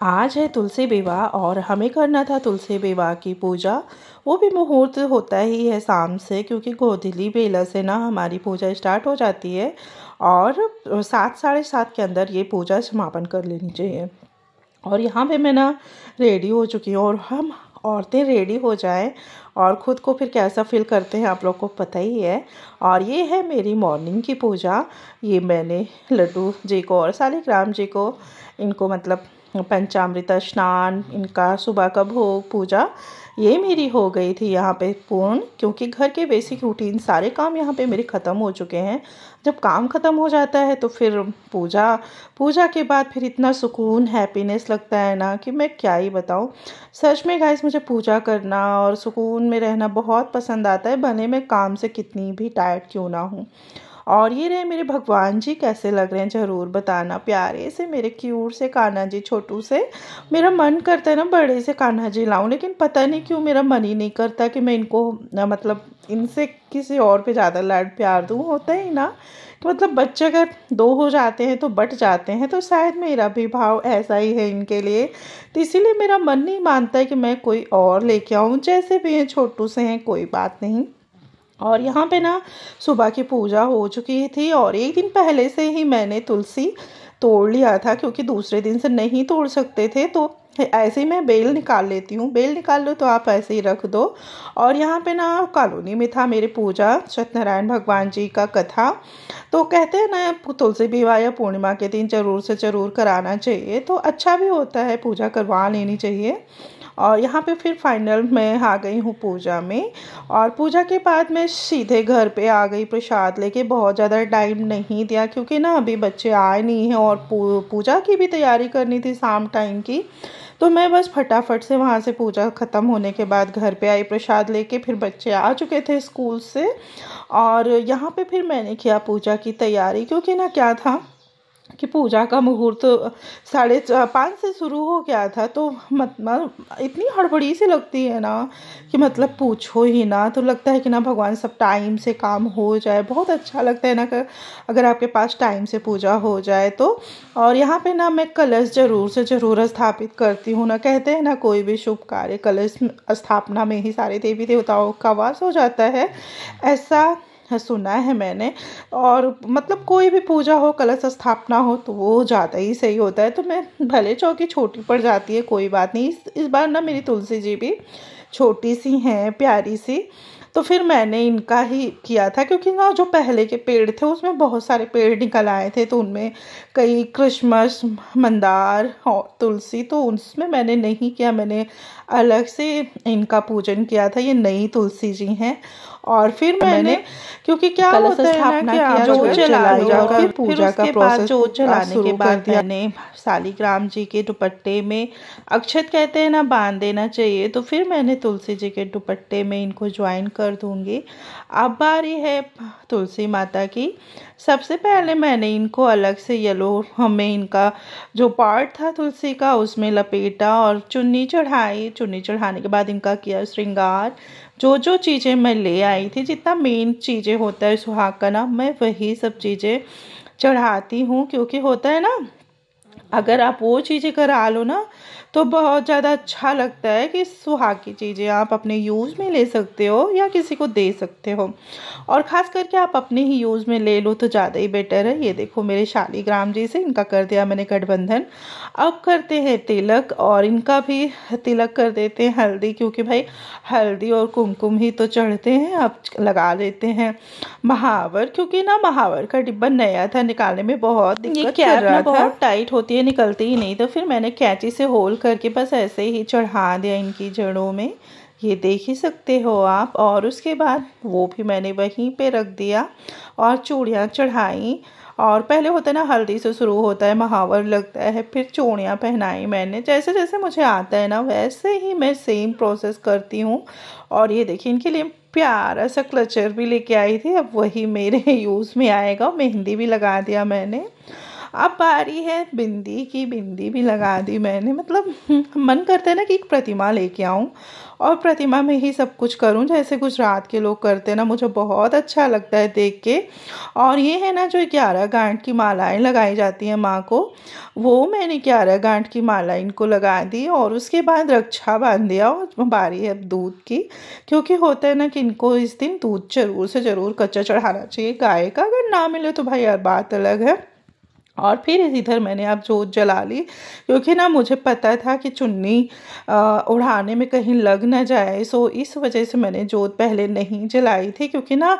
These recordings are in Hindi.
आज है तुलसी विवाह और हमें करना था तुलसी विवाह की पूजा। वो भी मुहूर्त होता ही है शाम से, क्योंकि गोधूली बेला से ना हमारी पूजा स्टार्ट हो जाती है और 7 साढ़े 7 के अंदर ये पूजा समापन कर लेनी चाहिए। और यहाँ पे मैं ना रेडी हो चुकी हूँ, और हम औरतें रेडी हो जाएं और ख़ुद को फिर कैसा फील करते हैं आप लोग को पता ही है। और ये है मेरी मॉर्निंग की पूजा। ये मैंने लड्डू जी को और शालिग्राम जी को, इनको मतलब पंचामृत स्नान, इनका सुबह का भोग पूजा ये मेरी हो गई थी यहाँ पे पूर्ण, क्योंकि घर के बेसिक रूटीन सारे काम यहाँ पे मेरे ख़त्म हो चुके हैं। जब काम ख़त्म हो जाता है तो फिर पूजा के बाद फिर इतना सुकून हैप्पीनेस लगता है ना कि मैं क्या ही बताऊँ। सच में गाइस, मुझे पूजा करना और सुकून में रहना बहुत पसंद आता है, भले मैं काम से कितनी भी टायर्ड क्यों ना हूँ। और ये रहे मेरे भगवान जी, कैसे लग रहे हैं ज़रूर बताना। प्यारे से मेरे क्यूट से कान्हा जी, छोटू से। मेरा मन करता है ना बड़े से कान्हा जी लाऊं, लेकिन पता नहीं क्यों मेरा मन ही नहीं करता कि मैं इनको मतलब इनसे किसी और पे ज़्यादा लाड प्यार दूँ। होता ही ना कि मतलब बच्चे अगर 2 हो जाते हैं तो बट जाते हैं, तो शायद मेरा भी भाव ऐसा ही है इनके लिए। तो इसीलिए मेरा मन नहीं मानता है कि मैं कोई और लेके आऊँ। जैसे भी हैं छोटू से हैं, कोई बात नहीं। और यहाँ पे ना सुबह की पूजा हो चुकी थी और एक दिन पहले से ही मैंने तुलसी तोड़ लिया था, क्योंकि दूसरे दिन से नहीं तोड़ सकते थे। तो ऐसे ही मैं बेल निकाल लेती हूँ। बेल निकाल लो तो आप ऐसे ही रख दो। और यहाँ पे ना कॉलोनी में था मेरी पूजा, सत्यनारायण भगवान जी का कथा। तो कहते हैं ना तुलसी विवाह या पूर्णिमा के दिन ज़रूर से ज़रूर कराना चाहिए, तो अच्छा भी होता है, पूजा करवा लेनी चाहिए। और यहाँ पे फिर फाइनल मैं आ गई हूँ पूजा में। और पूजा के बाद मैं सीधे घर पे आ गई प्रसाद लेके। बहुत ज़्यादा टाइम नहीं दिया, क्योंकि ना अभी बच्चे आए नहीं हैं और पूजा की भी तैयारी करनी थी शाम टाइम की। तो मैं बस फटाफट से वहाँ से पूजा ख़त्म होने के बाद घर पे आई प्रसाद लेके। फिर बच्चे आ चुके थे स्कूल से और यहाँ पे फिर मैंने किया पूजा की तैयारी, क्योंकि ना क्या था कि पूजा का मुहूर्त 5:30 से शुरू हो गया था। तो मतलब इतनी हड़बड़ी सी लगती है ना कि मतलब पूछो ही ना। तो लगता है कि ना भगवान सब टाइम से काम हो जाए, बहुत अच्छा लगता है ना अगर आपके पास टाइम से पूजा हो जाए तो। और यहाँ पे ना मैं कलश ज़रूर से ज़रूर स्थापित करती हूँ ना। कहते हैं ना कोई भी शुभ कार्य कलश स्थापना में ही सारे देवी देवताओं का वास हो जाता है, ऐसा सुना है मैंने। और मतलब कोई भी पूजा हो, कलश स्थापना हो, तो वो ज़्यादा ही सही होता है। तो मैं भले चौकी छोटी पड़ जाती है, कोई बात नहीं। इस बार ना मेरी तुलसी जी भी छोटी सी हैं, प्यारी सी। तो फिर मैंने इनका ही किया था, क्योंकि ना जो पहले के पेड़ थे उसमें बहुत सारे पेड़ निकल आए थे। तो उनमें कई क्रिसमस, मंदार और तुलसी, तो उसमें मैंने नहीं किया। मैंने अलग से इनका पूजन किया था। ये नई तुलसी जी हैं। और फिर मैंने क्योंकि क्या होता है ना कि आप जोत जला लो, फिर पूजा का प्रोसेस जोत जलाने के बाद मैंने शालिग्राम जी के दुपट्टे में अक्षत कहते हैं ना बांध देना चाहिए। तो फिर मैंने तुलसी जी के दुपट्टे में इनको ज्वाइन कर दूंगी। अब बारी है तुलसी माता की। सबसे पहले मैंने इनको अलग से येलो हमें इनका जो पार्ट था तुलसी का उसमें लपेटा और चुन्नी चढ़ाई। चुन्नी चढ़ाने के बाद इनका किया श्रृंगार। जो चीज़ें मैं ले आई थी, जितना मेन चीज़ें होता है सुहाग का ना, मैं वही सब चीज़ें चढ़ाती हूँ। क्योंकि होता है ना, अगर आप वो चीज़ें करा लो ना तो बहुत ज़्यादा अच्छा लगता है कि सुहाग की चीज़ें आप अपने यूज़ में ले सकते हो या किसी को दे सकते हो। और ख़ास करके आप अपने ही यूज़ में ले लो तो ज़्यादा ही बेटर है। ये देखो मेरे शालिग्राम जी से इनका कर दिया मैंने गठबंधन। अब करते हैं तिलक, और इनका भी तिलक कर देते हैं हल्दी, क्योंकि भाई हल्दी और कुमकुम ही तो चढ़ते हैं। अब लगा देते हैं महावर, क्योंकि ना महावर का डिब्बा नया था, निकालने में बहुत दिक्कत कर रहा था। बहुत टाइट होती है, निकलती ही नहीं। तो फिर मैंने कैंची से होल करके बस ऐसे ही चढ़ा दिया इनकी जड़ों में, ये देख ही सकते हो आप। और उसके बाद वो भी मैंने वहीं पे रख दिया और चूड़ियाँ चढ़ाई। और पहले होता है ना हल्दी से शुरू होता है, महावर लगता है, फिर चूड़ियाँ पहनाई मैंने। जैसे जैसे मुझे आता है ना वैसे ही मैं सेम प्रोसेस करती हूँ। और ये देखिए इनके लिए प्यारा सा क्लचर भी लेके आई थी, अब वही मेरे यूज़ में आएगा। मेहंदी भी लगा दिया मैंने। अब बारी है बिंदी की। बिंदी भी लगा दी मैंने। मतलब मन करता है ना कि एक प्रतिमा लेके आऊं और प्रतिमा में ही सब कुछ करूं, जैसे गुजरात के लोग करते हैं ना। मुझे बहुत अच्छा लगता है देख के। और ये है ना जो 11 गांठ की मालाएं लगाई जाती हैं माँ को, वो मैंने 11 गांठ की माला इनको लगा दी और उसके बाद रक्षा बांध दिया। और बारी है अब दूध की, क्योंकि होता है ना कि इनको इस दिन दूध जरूर से ज़रूर कच्चा चढ़ाना चाहिए गाय का। अगर ना मिले तो भाई यार बात अलग है। और फिर इधर मैंने अब जोत जला ली, क्योंकि ना मुझे पता था कि चुन्नी उड़ाने में कहीं लग ना जाए। सो इस वजह से मैंने जोत पहले नहीं जलाई थी, क्योंकि ना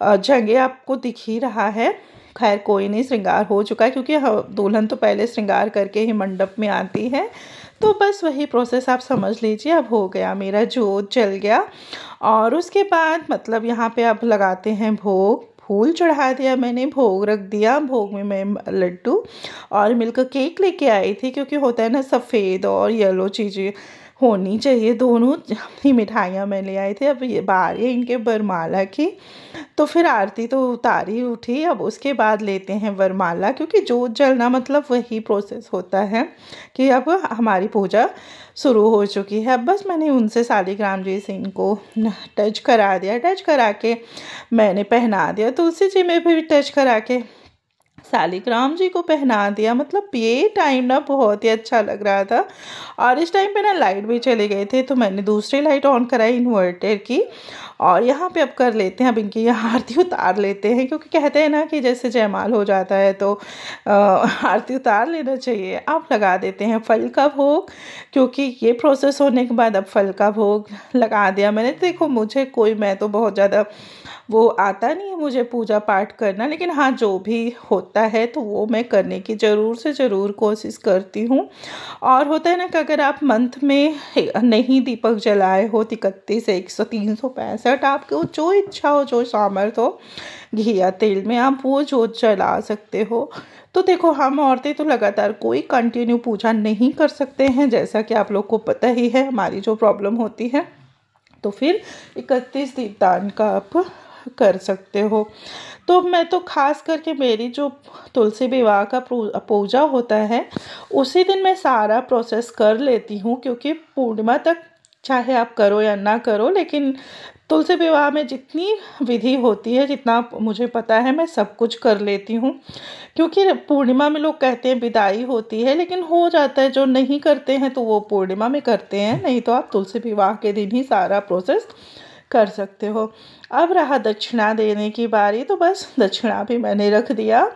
जगह आपको दिख ही रहा है। खैर कोई नहीं, श्रृंगार हो चुका है, क्योंकि दुल्हन तो पहले श्रृंगार करके ही मंडप में आती है। तो बस वही प्रोसेस आप समझ लीजिए। अब हो गया मेरा, जोत जल गया। और उसके बाद मतलब यहाँ पे अब लगाते हैं भोग। फूल चढ़ा दिया मैंने, भोग रख दिया। भोग में मैं लड्डू और मिल्क केक लेके आई थी, क्योंकि होता है ना सफ़ेद और येलो चीज़ें होनी चाहिए, दोनों ही मिठाइयाँ मैं ले आई थी। अब ये बारी है इनके वरमाला की। तो फिर आरती तो उतारी उठी। अब उसके बाद लेते हैं वरमाला, क्योंकि जोत जलना मतलब वही प्रोसेस होता है कि अब हमारी पूजा शुरू हो चुकी है। अब बस मैंने उनसे शालिग्राम जी से इनको टच करा दिया। टच करा के मैंने पहना दिया। तुलसी जी में भी टच करा के शालिग्राम जी को पहना दिया। मतलब ये टाइम ना बहुत ही अच्छा लग रहा था। और इस टाइम पे ना लाइट भी चले गए थे, तो मैंने दूसरी लाइट ऑन कराई इन्वर्टर की। और यहाँ पे अब कर लेते हैं, अब इनकी यहाँ आरती उतार लेते हैं, क्योंकि कहते हैं ना कि जैसे जयमाल हो जाता है तो आरती उतार लेना चाहिए। अब लगा देते हैं फल का भोग, क्योंकि ये प्रोसेस होने के बाद अब फल का भोग लगा दिया मैंने। देखो मुझे मैं तो बहुत ज़्यादा वो आता नहीं है मुझे पूजा पाठ करना, लेकिन हाँ जो भी होता है तो वो मैं करने की ज़रूर से ज़रूर कोशिश करती हूँ। और होता है ना कि अगर आप मंथ में नहीं दीपक जलाए हो 31 100 365, आपको जो इच्छा हो, जो सामर्थ हो, घी या तेल में आप वो जोत जला सकते हो। तो देखो हम औरतें तो लगातार कोई कंटिन्यू पूजा नहीं कर सकते हैं, जैसा कि आप लोग को पता ही है हमारी जो प्रॉब्लम होती है। तो फिर 31 दीपदान का आप कर सकते हो। तो मैं तो खास करके मेरी जो तुलसी विवाह का पूजा होता है उसी दिन मैं सारा प्रोसेस कर लेती हूँ, क्योंकि पूर्णिमा तक चाहे आप करो या ना करो, लेकिन तुलसी विवाह में जितनी विधि होती है, जितना मुझे पता है, मैं सब कुछ कर लेती हूँ। क्योंकि पूर्णिमा में लोग कहते हैं विदाई होती है, लेकिन हो जाता है। जो नहीं करते हैं तो वो पूर्णिमा में करते हैं, नहीं तो आप तुलसी विवाह के दिन ही सारा प्रोसेस कर सकते हो। अब रहा दक्षिणा देने की बारी, तो बस दक्षिणा भी मैंने रख दिया।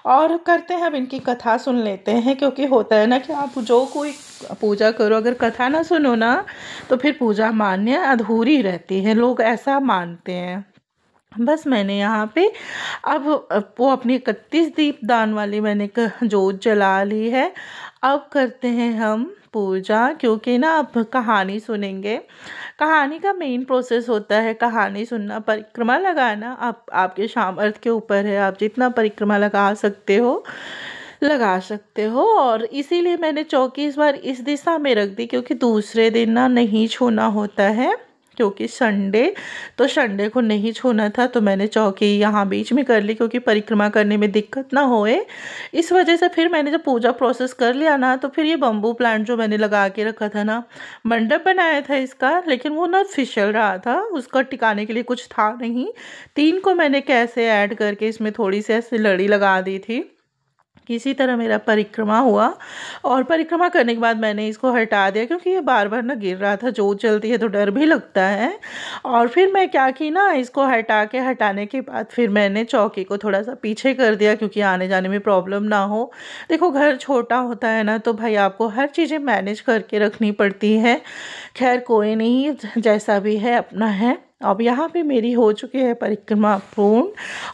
और करते हैं अब इनकी कथा सुन लेते हैं, क्योंकि होता है ना कि आप जो कोई पूजा करो, अगर कथा ना सुनो ना तो फिर पूजा मान्य अधूरी रहती है, लोग ऐसा मानते हैं। बस मैंने यहाँ पे अब वो अपनी 31 दीपदान वाली मैंने जोत जला ली है। अब करते हैं हम पूजा, क्योंकि ना अब कहानी सुनेंगे। कहानी का मेन प्रोसेस होता है कहानी सुनना, परिक्रमा लगाना। आप आपके सामर्थ्य के ऊपर है, आप जितना परिक्रमा लगा सकते हो लगा सकते हो। और इसीलिए मैंने चौकी इस बार इस दिशा में रख दी, क्योंकि दूसरे दिन ना नहीं छूना होता है, क्योंकि संडे को नहीं छूना था। तो मैंने चौकी यहाँ बीच में कर ली, क्योंकि परिक्रमा करने में दिक्कत ना होए। इस वजह से फिर मैंने जब पूजा प्रोसेस कर लिया ना, तो फिर ये बम्बू प्लांट जो मैंने लगा के रखा था ना, मंडप बनाया था इसका, लेकिन वो ना फिसल रहा था, उसका टिकाने के लिए कुछ था नहीं। 3 को मैंने कैसे ऐड करके इसमें थोड़ी सी ऐसे लड़ी लगा दी थी। किसी तरह मेरा परिक्रमा हुआ, और परिक्रमा करने के बाद मैंने इसको हटा दिया, क्योंकि ये बार बार ना गिर रहा था। जोत जलती है तो डर भी लगता है। और फिर मैं क्या की ना, इसको हटाने के बाद फिर मैंने चौकी को थोड़ा सा पीछे कर दिया, क्योंकि आने जाने में प्रॉब्लम ना हो। देखो घर छोटा होता है ना, तो भाई आपको हर चीज़ें मैनेज करके रखनी पड़ती है। खैर कोई नहीं, जैसा भी है अपना है। अब यहाँ पे मेरी हो चुकी है परिक्रमा पूर्ण,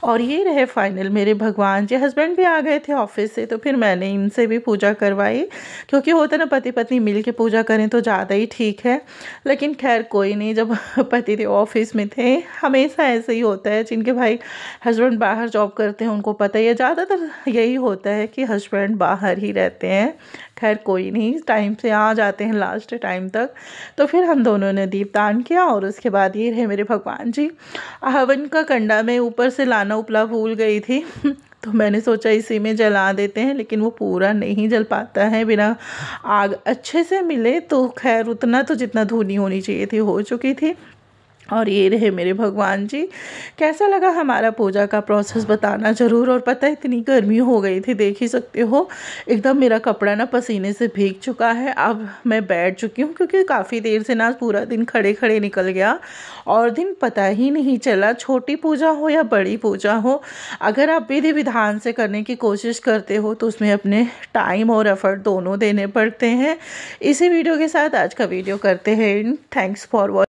और ये रहे फाइनल मेरे भगवान जी। हस्बैंड भी आ गए थे ऑफिस से, तो फिर मैंने इनसे भी पूजा करवाई, क्योंकि होता ना पति पत्नी मिल के पूजा करें तो ज़्यादा ही ठीक है। लेकिन खैर कोई नहीं, जब पति थे ऑफिस में थे, हमेशा ऐसे ही होता है। जिनके भाई हस्बैंड बाहर जॉब करते हैं उनको पता ही है, ज़्यादातर यही होता है कि हस्बैंड बाहर ही रहते हैं। खैर कोई नहीं, टाइम से आ जाते हैं लास्ट टाइम तक। तो फिर हम दोनों ने दीपदान किया, और उसके बाद ये रहे मेरे भगवान जी। हवन का कंडा मैं ऊपर से लाना उपला भूल गई थी तो मैंने सोचा इसी में जला देते हैं, लेकिन वो पूरा नहीं जल पाता है बिना आग अच्छे से मिले। तो खैर उतना तो जितना धुनी होनी चाहिए थी हो चुकी थी। और ये रहे मेरे भगवान जी। कैसा लगा हमारा पूजा का प्रोसेस बताना ज़रूर। और पता है इतनी गर्मी हो गई थी, देख ही सकते हो एकदम मेरा कपड़ा ना पसीने से भीग चुका है। अब मैं बैठ चुकी हूँ क्योंकि काफ़ी देर से ना पूरा दिन खड़े खड़े निकल गया और दिन पता ही नहीं चला। छोटी पूजा हो या बड़ी पूजा हो, अगर आप विधि विधान से करने की कोशिश करते हो तो उसमें अपने टाइम और एफर्ट दोनों देने पड़ते हैं। इसी वीडियो के साथ आज का वीडियो करते हैं। Thanks for watching.